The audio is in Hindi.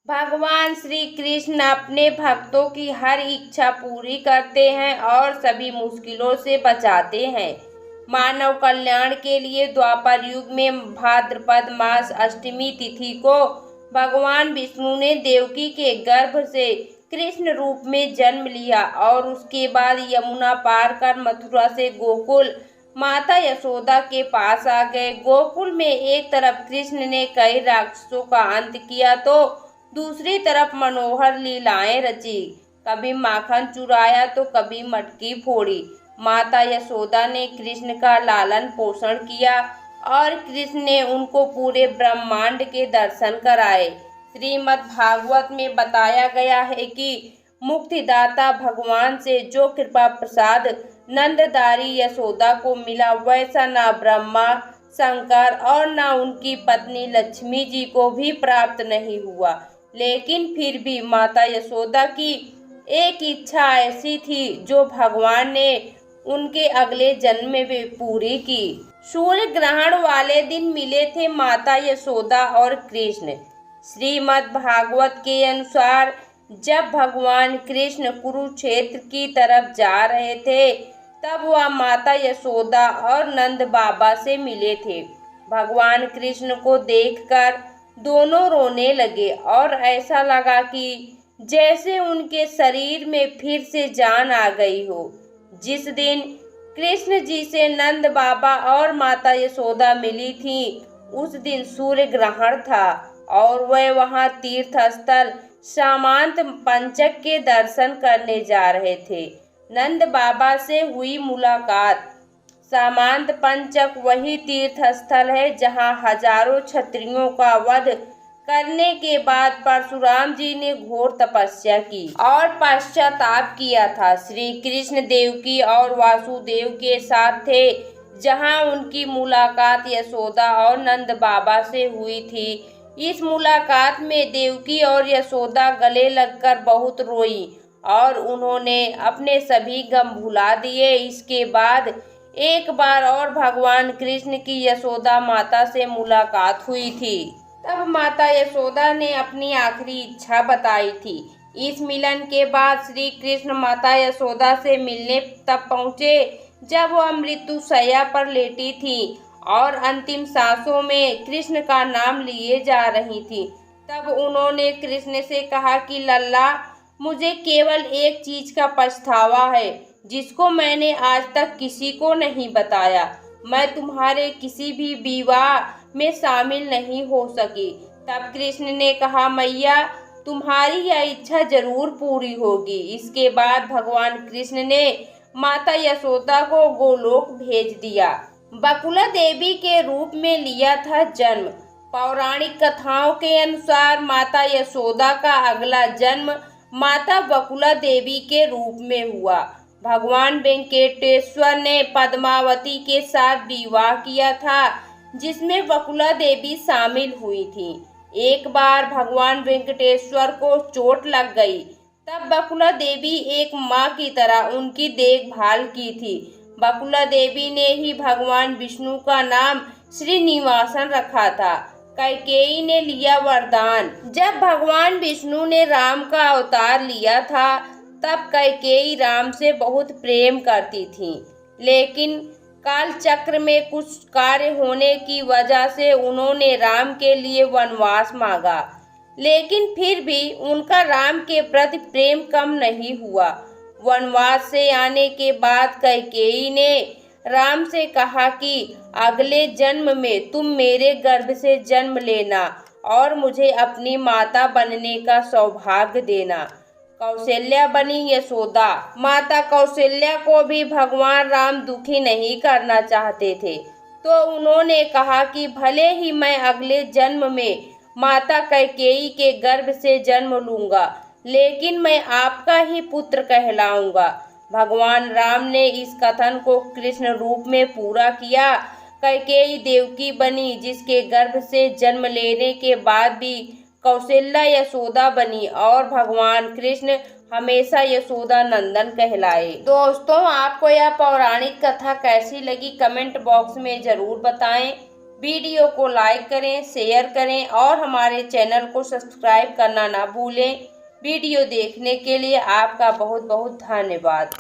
भगवान श्री कृष्ण अपने भक्तों की हर इच्छा पूरी करते हैं और सभी मुश्किलों से बचाते हैं। मानव कल्याण के लिए द्वापर युग में भाद्रपद मास अष्टमी तिथि को भगवान विष्णु ने देवकी के गर्भ से कृष्ण रूप में जन्म लिया और उसके बाद यमुना पार कर मथुरा से गोकुल माता यशोदा के पास आ गए। गोकुल में एक तरफ कृष्ण ने कई राक्षसों का अंत किया तो दूसरी तरफ मनोहर लीलाएं रची। कभी माखन चुराया तो कभी मटकी फोड़ी। माता यशोदा ने कृष्ण का लालन पोषण किया और कृष्ण ने उनको पूरे ब्रह्मांड के दर्शन कराए। श्रीमद् भागवत में बताया गया है कि मुक्तिदाता भगवान से जो कृपा प्रसाद नंददारी यशोदा को मिला वैसा ना ब्रह्मा शंकर और न उनकी पत्नी लक्ष्मी जी को भी प्राप्त नहीं हुआ। लेकिन फिर भी माता यशोदा की एक इच्छा ऐसी थी जो भगवान ने उनके अगले जन्म में भी पूरी की। सूर्य ग्रहण वाले दिन मिले थे माता यशोदा और कृष्ण। श्रीमद् भागवत के अनुसार जब भगवान कृष्ण कुरुक्षेत्र की तरफ जा रहे थे तब वह माता यशोदा और नंद बाबा से मिले थे। भगवान कृष्ण को देखकर दोनों रोने लगे और ऐसा लगा कि जैसे उनके शरीर में फिर से जान आ गई हो। जिस दिन कृष्ण जी से नंद बाबा और माता यशोदा मिली थी उस दिन सूर्य ग्रहण था और वह वहां तीर्थ स्थल सामंत पंचक के दर्शन करने जा रहे थे। नंद बाबा से हुई मुलाकात। सामंत पंचक वही तीर्थ स्थल है जहां हजारों क्षत्रियों का वध करने के बाद परशुराम जी ने घोर तपस्या की और पश्चाताप किया था। श्री कृष्ण देवकी और वासुदेव के साथ थे जहां उनकी मुलाकात यशोदा और नंद बाबा से हुई थी। इस मुलाकात में देवकी और यशोदा गले लगकर बहुत रोई और उन्होंने अपने सभी गम भुला दिए। इसके बाद एक बार और भगवान कृष्ण की यशोदा माता से मुलाकात हुई थी। तब माता यशोदा ने अपनी आखिरी इच्छा बताई थी। इस मिलन के बाद श्री कृष्ण माता यशोदा से मिलने तब पहुँचे जब वह मृत्युशैया पर लेटी थी और अंतिम सांसों में कृष्ण का नाम लिए जा रही थी। तब उन्होंने कृष्ण से कहा कि लल्ला, मुझे केवल एक चीज का पछतावा है जिसको मैंने आज तक किसी को नहीं बताया। मैं तुम्हारे किसी भी विवाह में शामिल नहीं हो सकी। तब कृष्ण ने कहा, मैया, तुम्हारी यह इच्छा जरूर पूरी होगी। इसके बाद भगवान कृष्ण ने माता यशोदा को गोलोक भेज दिया। बकुला देवी के रूप में लिया था जन्म। पौराणिक कथाओं के अनुसार माता यशोदा का अगला जन्म माता बकुला देवी के रूप में हुआ। भगवान वेंकटेश्वर ने पद्मावती के साथ विवाह किया था जिसमें बकुला देवी शामिल हुई थी। एक बार भगवान वेंकटेश्वर को चोट लग गई तब बकुला देवी एक माँ की तरह उनकी देखभाल की थी। बकुला देवी ने ही भगवान विष्णु का नाम श्रीनिवासन रखा था। कैकेयी ने लिया वरदान। जब भगवान विष्णु ने राम का अवतार लिया था तब कैकेयी राम से बहुत प्रेम करती थी, लेकिन काल चक्र में कुछ कार्य होने की वजह से उन्होंने राम के लिए वनवास मांगा, लेकिन फिर भी उनका राम के प्रति प्रेम कम नहीं हुआ। वनवास से आने के बाद कैकेयी ने राम से कहा कि अगले जन्म में तुम मेरे गर्भ से जन्म लेना और मुझे अपनी माता बनने का सौभाग्य देना। कौशल्या बनी यशोदा। माता कौशल्या को भी भगवान राम दुखी नहीं करना चाहते थे, तो उन्होंने कहा कि भले ही मैं अगले जन्म में माता कैकेयी के गर्भ से जन्म लूंगा, लेकिन मैं आपका ही पुत्र कहलाऊंगा। भगवान राम ने इस कथन को कृष्ण रूप में पूरा किया। कैकेयी देवकी बनी, जिसके गर्भ से जन्म लेने के बाद भी कौशल्या यशोदा बनी और भगवान कृष्ण हमेशा यशोदा नंदन कहलाए। दोस्तों, आपको यह पौराणिक कथा कैसी लगी कमेंट बॉक्स में ज़रूर बताएं। वीडियो को लाइक करें, शेयर करें और हमारे चैनल को सब्सक्राइब करना ना भूलें। वीडियो देखने के लिए आपका बहुत बहुत धन्यवाद।